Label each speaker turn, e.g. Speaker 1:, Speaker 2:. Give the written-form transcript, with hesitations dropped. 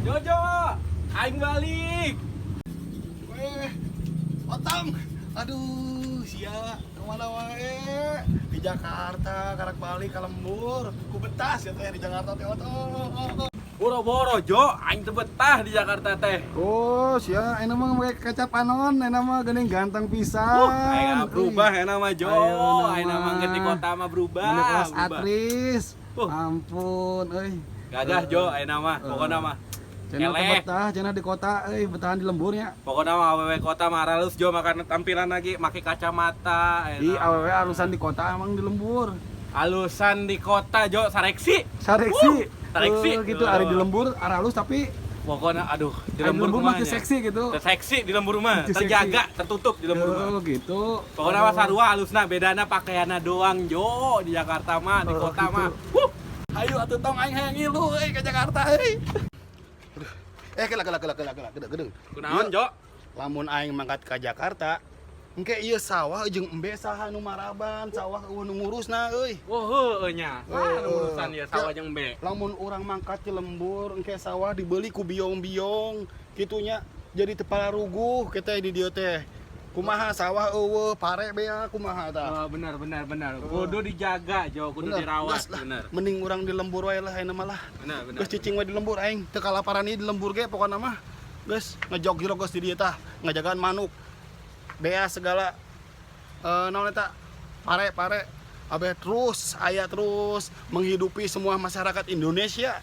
Speaker 1: Jojo, aing balik.
Speaker 2: Otang, aduh sia kemana wae di Jakarta karek balik ke lembur ku betas ya teh di Jakarta teh Otang.
Speaker 1: Boro-boro Jo, aing teu betah di Jakarta teh.
Speaker 2: Oh sia enak mah make kecap anon enak mah geuning ganteng pisan.
Speaker 1: Aing berubah enak mah Jo.
Speaker 2: Ayeuna
Speaker 1: Aing mah
Speaker 2: mah.
Speaker 1: di kota mah berubah.
Speaker 2: Mana kelas
Speaker 1: berubah.
Speaker 2: aktris.
Speaker 1: Uh.
Speaker 2: Ampun euy.
Speaker 1: Gagah Jo, aing mah pokona mah.
Speaker 2: Cenah teh
Speaker 1: Eleh.
Speaker 2: betah, cenah di kota euy betahan di lembur nya.
Speaker 1: Pokona mah awewe kota mah halus Jo, makan tampilan lagi make kacamata.
Speaker 2: Di awewe alusan di kota emang di lembur.
Speaker 1: Alusan di kota Jo, sareksi.
Speaker 2: Sareksi.
Speaker 1: Sareksi.
Speaker 2: Gitu ari di lembur halus tapi
Speaker 1: Pokoknya aduh, di
Speaker 2: ari
Speaker 1: lembur
Speaker 2: mah
Speaker 1: kumanya.
Speaker 2: teu seksi gitu.
Speaker 1: Seksi di lembur mah,
Speaker 2: Teu seksi.
Speaker 1: terjaga, tertutup di lembur mah.
Speaker 2: Oh gitu.
Speaker 1: Pokoknya mah sarua halusna, bedana pakaianna doang Jo di Jakarta mah, di
Speaker 2: Oh,
Speaker 1: kota
Speaker 2: gitu.
Speaker 1: mah.
Speaker 2: Hayu atuh tong aing hayang ngilu euy ke Jakarta euy. Gedeng.
Speaker 1: Kunaon Jo?
Speaker 2: Lamun aing mangkat ka Jakarta, engke ieu sawah jeung embe saha nu maraban, sawah nu ngurusna euy.
Speaker 1: Oh heueuh nya. Urusan ya sawah jeung be.
Speaker 2: Lamun urang mangkat ti lembur, engke sawah dibeli ku biong-biong, kitunya jadi teu ruguh kita di dieu teh. Kumaha sawah eueuh, pare bea kumaha tah.
Speaker 1: Oh, benar. Kudu dijaga Jo, kudu dirawat,
Speaker 2: geus lah.
Speaker 1: bener.
Speaker 2: Mending urang di lembur wae lah ayeuna mah lah.
Speaker 1: Benar.
Speaker 2: Geus cicing we di lembur aing, teu kalaparan ieu di lembur ge pokona mah. Geus ngejog jero geus di dieu tah, ngajagaan manuk. Bea segala naon eta? Pare. Abe terus aya terus menghidupi semua masyarakat Indonesia.